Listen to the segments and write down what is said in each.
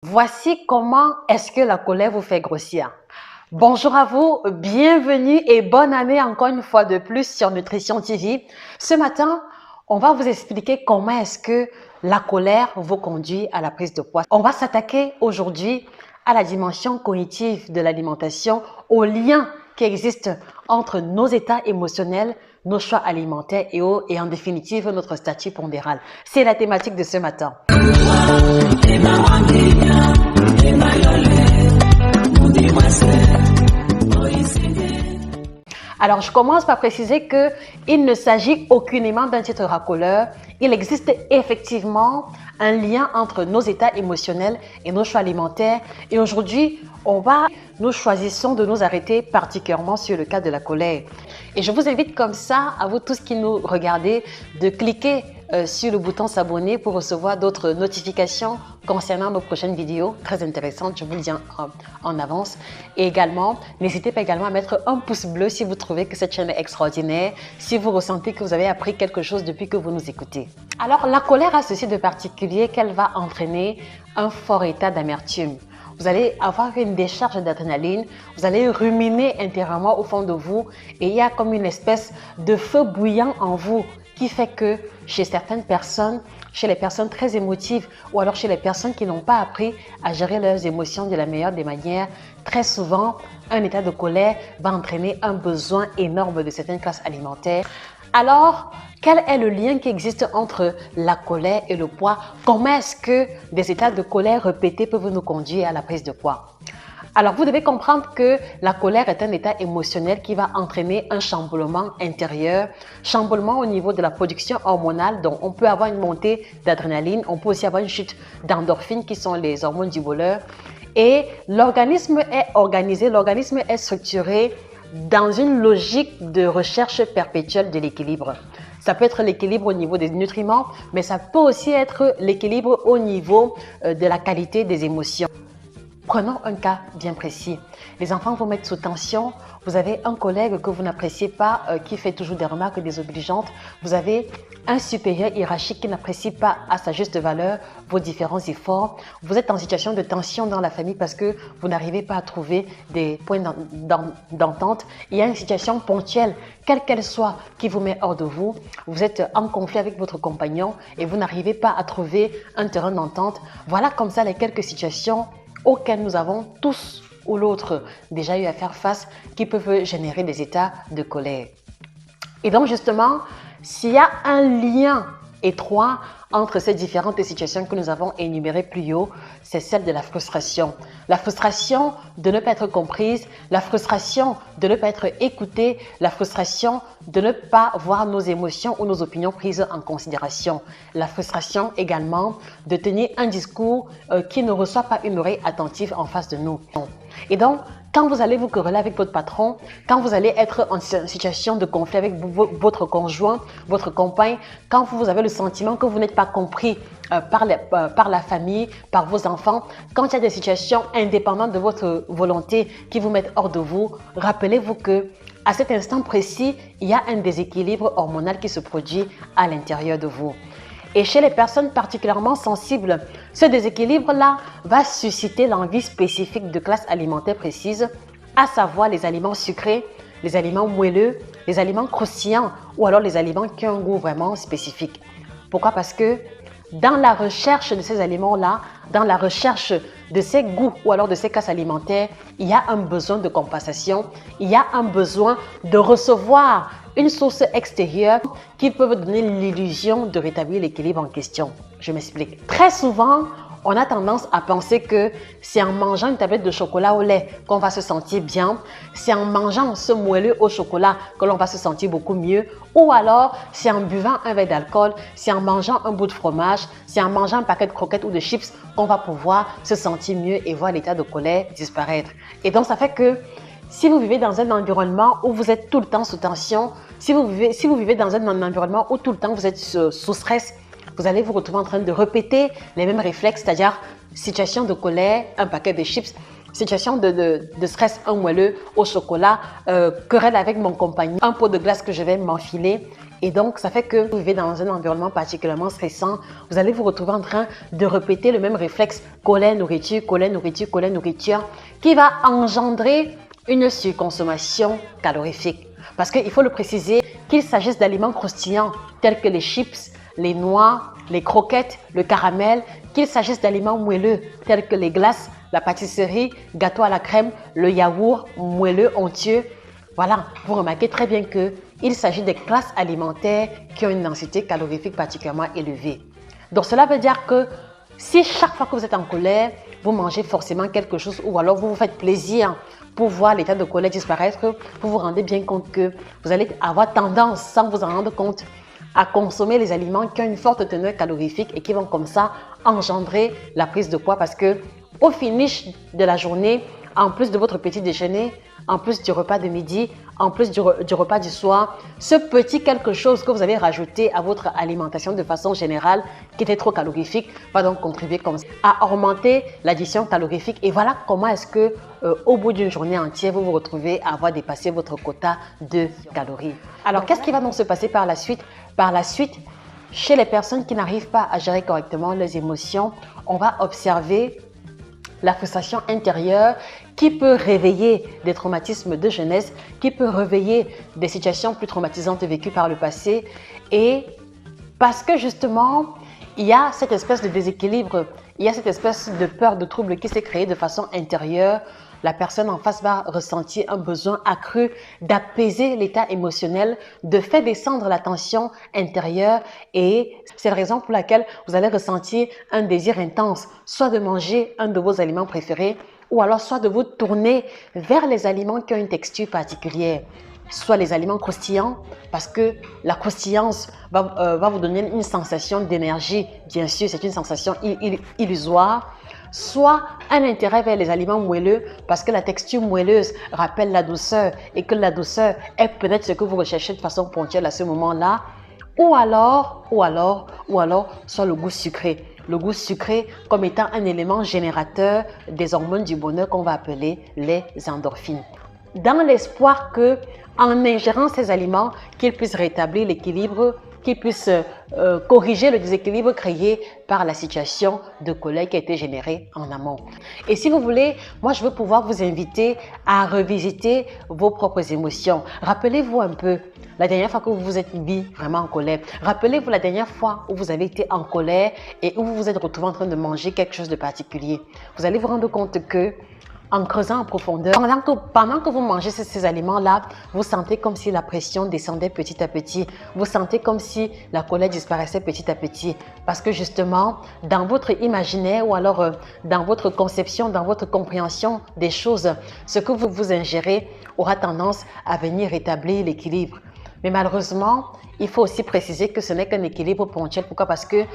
Voici comment est-ce que la colère vous fait grossir. Bonjour à vous, bienvenue et bonne année encore une fois de plus sur Nutrition TV. Ce matin, on va vous expliquer comment est-ce que la colère vous conduit à la prise de poids. On va s'attaquer aujourd'hui à la dimension cognitive de l'alimentation, au lien qui existe entre nos états émotionnels, nos choix alimentaires et en définitive notre statut pondéral. C'est la thématique de ce matin. Alors, je commence par préciser qu'il ne s'agit aucunement d'un titre racoleur. Il existe effectivement un lien entre nos états émotionnels et nos choix alimentaires. Et aujourd'hui, nous choisissons de nous arrêter particulièrement sur le cas de la colère. Et je vous invite comme ça, à vous tous qui nous regardez, de cliquer sur le bouton s'abonner pour recevoir d'autres notifications concernant nos prochaines vidéos très intéressantes, je vous le dis en avance. Et également, n'hésitez pas également à mettre un pouce bleu si vous trouvez que cette chaîne est extraordinaire, si vous ressentez que vous avez appris quelque chose depuis que vous nous écoutez. Alors, la colère a ceci de particulier qu'elle va entraîner un fort état d'amertume. Vous allez avoir une décharge d'adrénaline, vous allez ruminer intérieurement au fond de vous et il y a comme une espèce de feu bouillant en vous qui fait que chez certaines personnes, chez les personnes très émotives ou alors chez les personnes qui n'ont pas appris à gérer leurs émotions de la meilleure des manières, très souvent, un état de colère va entraîner un besoin énorme de certaines classes alimentaires. Alors, quel est le lien qui existe entre la colère et le poids? Comment est-ce que des états de colère répétés peuvent nous conduire à la prise de poids? Alors, vous devez comprendre que la colère est un état émotionnel qui va entraîner un chamboulement intérieur, chamboulement au niveau de la production hormonale. Donc, on peut avoir une montée d'adrénaline, on peut aussi avoir une chute d'endorphines qui sont les hormones du bonheur. Et l'organisme est organisé, l'organisme est structuré dans une logique de recherche perpétuelle de l'équilibre. Ça peut être l'équilibre au niveau des nutriments, mais ça peut aussi être l'équilibre au niveau de la qualité des émotions. Prenons un cas bien précis. Les enfants vous mettent sous tension. Vous avez un collègue que vous n'appréciez pas, qui fait toujours des remarques désobligeantes. Vous avez un supérieur hiérarchique qui n'apprécie pas à sa juste valeur vos différents efforts. Vous êtes en situation de tension dans la famille parce que vous n'arrivez pas à trouver des points d'entente. Il y a une situation ponctuelle, quelle qu'elle soit, qui vous met hors de vous. Vous êtes en conflit avec votre compagnon et vous n'arrivez pas à trouver un terrain d'entente. Voilà comme ça les quelques situations auxquelles nous avons tous ou l'autre déjà eu à faire face, qui peuvent générer des états de colère. Et donc justement, s'il y a un lien étroit entre ces différentes situations que nous avons énumérées plus haut, c'est celle de la frustration. La frustration de ne pas être comprise, la frustration de ne pas être écoutée, la frustration de ne pas voir nos émotions ou nos opinions prises en considération. La frustration également de tenir un discours qui ne reçoit pas une oreille attentive en face de nous. Et donc, quand vous allez vous quereller avec votre patron, quand vous allez être en situation de conflit avec votre conjoint, votre compagne, quand vous avez le sentiment que vous n'êtes pas compris par la famille, par vos enfants, quand il y a des situations indépendantes de votre volonté qui vous mettent hors de vous, rappelez-vous que à cet instant précis, il y a un déséquilibre hormonal qui se produit à l'intérieur de vous. Et chez les personnes particulièrement sensibles, ce déséquilibre-là va susciter l'envie spécifique de classes alimentaires précises, à savoir les aliments sucrés, les aliments moelleux, les aliments croustillants ou alors les aliments qui ont un goût vraiment spécifique. Pourquoi? Parce que dans la recherche de ces aliments-là, dans la recherche de ces goûts ou alors de ces classes alimentaires, il y a un besoin de compensation, il y a un besoin de recevoir une source extérieure qui peut vous donner l'illusion de rétablir l'équilibre en question. Je m'explique. Très souvent, on a tendance à penser que c'est en mangeant une tablette de chocolat au lait qu'on va se sentir bien, c'est en mangeant ce moelleux au chocolat que l'on va se sentir beaucoup mieux, ou alors c'est en buvant un verre d'alcool, c'est en mangeant un bout de fromage, c'est en mangeant un paquet de croquettes ou de chips qu'on va pouvoir se sentir mieux et voir l'état de colère disparaître. Et donc ça fait que si vous vivez dans un environnement où vous êtes tout le temps sous tension, si vous vivez dans un environnement où tout le temps vous êtes sous stress, vous allez vous retrouver en train de répéter les mêmes réflexes, c'est-à-dire situation de colère, un paquet de chips, situation de stress, un moelleux au chocolat, querelle avec mon compagnon, un pot de glace que je vais m'enfiler. Et donc, ça fait que vous vivez dans un environnement particulièrement stressant. Vous allez vous retrouver en train de répéter le même réflexe colère, nourriture, colère, nourriture, colère, nourriture, qui va engendrer une surconsommation calorifique. Parce qu'il faut le préciser, qu'il s'agisse d'aliments croustillants tels que les chips, les noix, les croquettes, le caramel, qu'il s'agisse d'aliments moelleux tels que les glaces, la pâtisserie, gâteau à la crème, le yaourt moelleux, onctueux. Voilà, vous remarquez très bien qu'il s'agit des classes alimentaires qui ont une densité calorifique particulièrement élevée. Donc cela veut dire que si chaque fois que vous êtes en colère, vous mangez forcément quelque chose ou alors vous vous faites plaisir pour voir l'état de colère disparaître, vous vous rendez bien compte que vous allez avoir tendance, sans vous en rendre compte, à consommer les aliments qui ont une forte teneur calorifique et qui vont comme ça engendrer la prise de poids parce que au finish de la journée, en plus de votre petit déjeuner, en plus du repas de midi, en plus du repas du soir, ce petit quelque chose que vous avez rajouté à votre alimentation de façon générale, qui était trop calorifique, va donc contribuer comme ça à augmenter l'addition calorifique. Et voilà comment est-ce que au bout d'une journée entière, vous vous retrouvez à avoir dépassé votre quota de calories. Alors, qu'est-ce qui va donc se passer par la suite? Par la suite, chez les personnes qui n'arrivent pas à gérer correctement leurs émotions, on va observer la frustration intérieure qui peut réveiller des traumatismes de jeunesse, qui peut réveiller des situations plus traumatisantes vécues par le passé. Et parce que justement, il y a cette espèce de déséquilibre, il y a cette espèce de peur, de trouble qui s'est créée de façon intérieure, la personne en face va ressentir un besoin accru d'apaiser l'état émotionnel, de faire descendre la tension intérieure et c'est la raison pour laquelle vous allez ressentir un désir intense, soit de manger un de vos aliments préférés ou alors soit de vous tourner vers les aliments qui ont une texture particulière. Soit les aliments croustillants, parce que la croustillance va vous donner une sensation d'énergie. Bien sûr, c'est une sensation illusoire. Soit un intérêt vers les aliments moelleux, parce que la texture moelleuse rappelle la douceur et que la douceur est peut-être ce que vous recherchez de façon ponctuelle à ce moment-là. Ou alors, soit le goût sucré. Le goût sucré comme étant un élément générateur des hormones du bonheur qu'on va appeler les endorphines. Dans l'espoir que, en ingérant ces aliments, qu'ils puissent rétablir l'équilibre, qu'ils puissent corriger le déséquilibre créé par la situation de colère qui a été générée en amont. Et si vous voulez, moi je veux pouvoir vous inviter à revisiter vos propres émotions. Rappelez-vous un peu la dernière fois que vous vous êtes mis vraiment en colère. Rappelez-vous la dernière fois où vous avez été en colère et où vous vous êtes retrouvé en train de manger quelque chose de particulier. Vous allez vous rendre compte que en creusant en profondeur, pendant que vous mangez ces aliments-là, vous sentez comme si la pression descendait petit à petit. Vous sentez comme si la colère disparaissait petit à petit. Parce que justement, dans votre imaginaire ou alors dans votre conception, dans votre compréhension des choses, ce que vous ingérez aura tendance à venir rétablir l'équilibre. Mais malheureusement, il faut aussi préciser que ce n'est qu'un équilibre ponctuel. Pourquoi? Parce que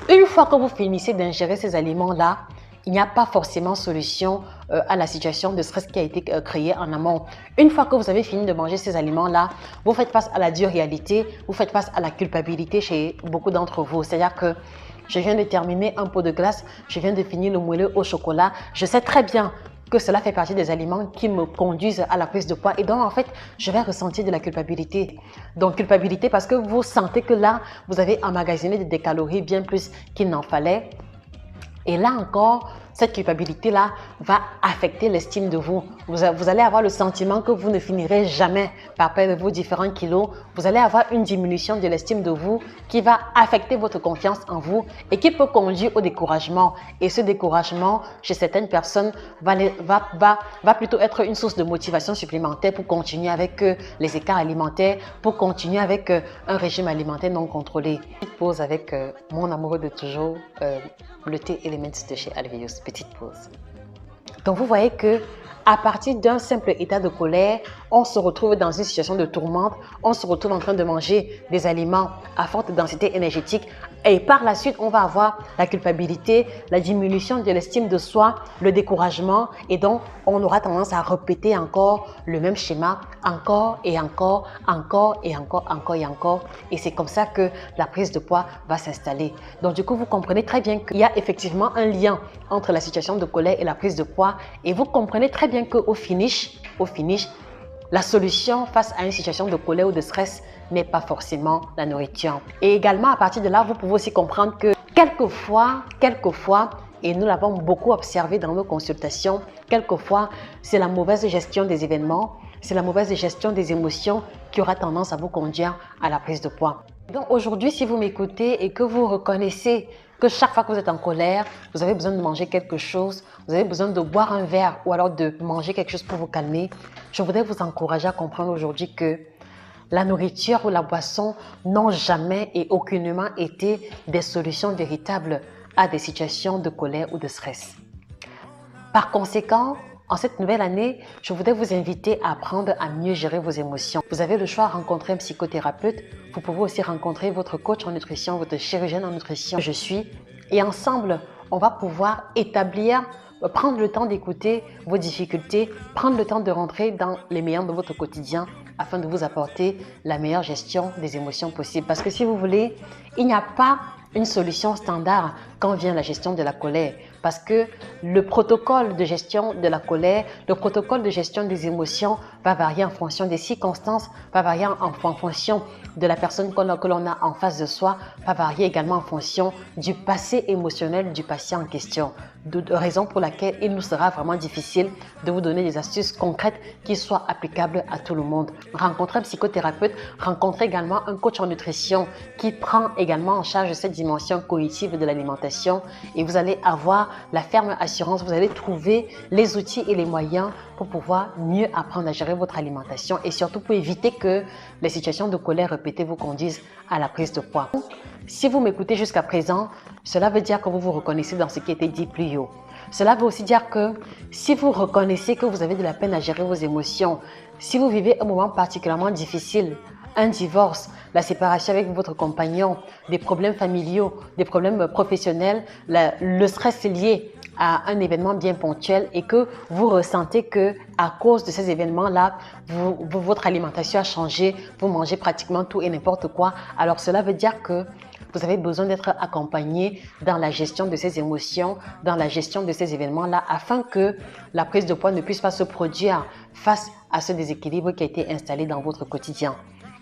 une fois que vous finissez d'ingérer ces aliments-là, il n'y a pas forcément solution à la situation de stress qui a été créée en amont. Une fois que vous avez fini de manger ces aliments-là, vous faites face à la dure réalité, vous faites face à la culpabilité chez beaucoup d'entre vous. C'est-à-dire que je viens de terminer un pot de glace, je viens de finir le moelleux au chocolat. Je sais très bien que cela fait partie des aliments qui me conduisent à la prise de poids. Et donc, en fait, je vais ressentir de la culpabilité. Donc, culpabilité parce que vous sentez que là, vous avez emmagasiné des calories bien plus qu'il n'en fallait. Et là encore, cette culpabilité-là va affecter l'estime de vous. Vous allez avoir le sentiment que vous ne finirez jamais par perdre vos différents kilos. Vous allez avoir une diminution de l'estime de vous qui va affecter votre confiance en vous et qui peut conduire au découragement. Et ce découragement, chez certaines personnes, va plutôt être une source de motivation supplémentaire pour continuer avec les écarts alimentaires, pour continuer avec un régime alimentaire non contrôlé. Petite pause avec mon amoureux de toujours, le thé Elements de chez Alvéus. Petite pause. Donc vous voyez que à partir d'un simple état de colère, on se retrouve dans une situation de tourmente, on se retrouve en train de manger des aliments à forte densité énergétique et par la suite, on va avoir la culpabilité, la diminution de l'estime de soi, le découragement et donc on aura tendance à répéter encore le même schéma encore et encore, encore et encore, encore et encore et c'est comme ça que la prise de poids va s'installer. Donc du coup, vous comprenez très bien qu'il y a effectivement un lien entre la situation de colère et la prise de poids et vous comprenez très bien qu'au finish, la solution face à une situation de colère ou de stress n'est pas forcément la nourriture. Et également, à partir de là, vous pouvez aussi comprendre que quelquefois, et nous l'avons beaucoup observé dans nos consultations, quelquefois, c'est la mauvaise gestion des événements, c'est la mauvaise gestion des émotions qui aura tendance à vous conduire à la prise de poids. Donc aujourd'hui, si vous m'écoutez et que vous reconnaissez que chaque fois que vous êtes en colère, vous avez besoin de manger quelque chose, vous avez besoin de boire un verre ou alors de manger quelque chose pour vous calmer, je voudrais vous encourager à comprendre aujourd'hui que la nourriture ou la boisson n'ont jamais et aucunement été des solutions véritables à des situations de colère ou de stress. Par conséquent, en cette nouvelle année, je voudrais vous inviter à apprendre à mieux gérer vos émotions. Vous avez le choix de rencontrer un psychothérapeute. Vous pouvez aussi rencontrer votre coach en nutrition, votre chirurgien en nutrition. Je suis. Et ensemble, on va pouvoir prendre le temps d'écouter vos difficultés, prendre le temps de rentrer dans les meilleurs de votre quotidien afin de vous apporter la meilleure gestion des émotions possible. Parce que si vous voulez, il n'y a pas une solution standard quand vient la gestion de la colère. Parce que le protocole de gestion de la colère, le protocole de gestion des émotions va varier en fonction des circonstances, va varier en fonction de la personne que l'on a en face de soi, va varier également en fonction du passé émotionnel du patient en question. De raison pour laquelle il nous sera vraiment difficile de vous donner des astuces concrètes qui soient applicables à tout le monde. Rencontrez un psychothérapeute, rencontrez également un coach en nutrition qui prend également en charge cette dimension cognitive de l'alimentation et vous allez avoir la ferme assurance, vous allez trouver les outils et les moyens pour pouvoir mieux apprendre à gérer votre alimentation et surtout pour éviter que les situations de colère répétées vous conduisent à la prise de poids. Si vous m'écoutez jusqu'à présent, cela veut dire que vous vous reconnaissez dans ce qui a été dit plus haut. Cela veut aussi dire que si vous reconnaissez que vous avez de la peine à gérer vos émotions, si vous vivez un moment particulièrement difficile, un divorce, la séparation avec votre compagnon, des problèmes familiaux, des problèmes professionnels, le stress lié à un événement bien ponctuel et que vous ressentez que à cause de ces événements-là, votre alimentation a changé, vous mangez pratiquement tout et n'importe quoi, alors cela veut dire que vous avez besoin d'être accompagné dans la gestion de ces émotions, dans la gestion de ces événements-là, afin que la prise de poids ne puisse pas se produire face à ce déséquilibre qui a été installé dans votre quotidien.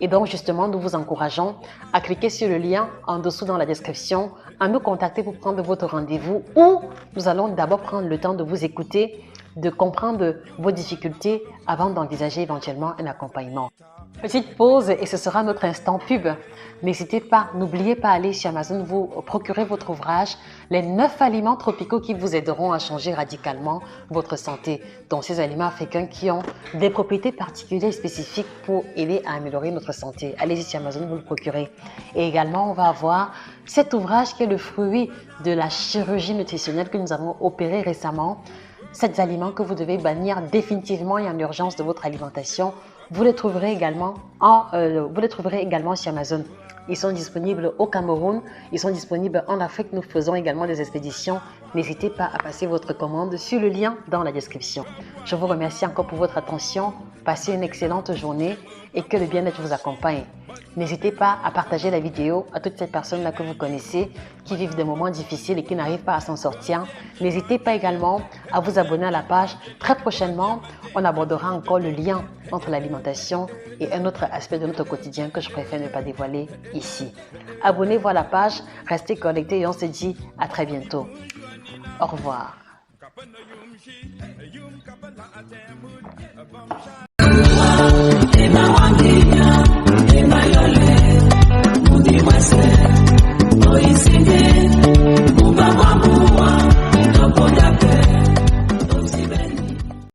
Et donc justement, nous vous encourageons à cliquer sur le lien en dessous dans la description, à nous contacter pour prendre votre rendez-vous où nous allons d'abord prendre le temps de vous écouter, de comprendre vos difficultés avant d'envisager éventuellement un accompagnement. Petite pause et ce sera notre instant pub. N'hésitez pas, n'oubliez pas d'aller sur Amazon, vous procurer votre ouvrage, les 9 aliments tropicaux qui vous aideront à changer radicalement votre santé. Donc ces aliments africains qui ont des propriétés particulières et spécifiques pour aider à améliorer notre santé. Allez-y sur Amazon, vous le procurez. Et également, on va avoir cet ouvrage qui est le fruit de la chirurgie nutritionnelle que nous avons opéré récemment. 7 aliments que vous devez bannir définitivement et en urgence de votre alimentation. Vous les trouverez également sur Amazon. Ils sont disponibles au Cameroun, ils sont disponibles en Afrique. Nous faisons également des expéditions. N'hésitez pas à passer votre commande sur le lien dans la description. Je vous remercie encore pour votre attention. Passez une excellente journée et que le bien-être vous accompagne. N'hésitez pas à partager la vidéo à toutes ces personnes-là que vous connaissez qui vivent des moments difficiles et qui n'arrivent pas à s'en sortir. N'hésitez pas également à vous abonner à la page. Très prochainement, on abordera encore le lien entre l'alimentation et un autre aspect de notre quotidien que je préfère ne pas dévoiler ici. Abonnez-vous à la page, restez connectés et on se dit à très bientôt. Au revoir. Oisinde, Mubaba Mua.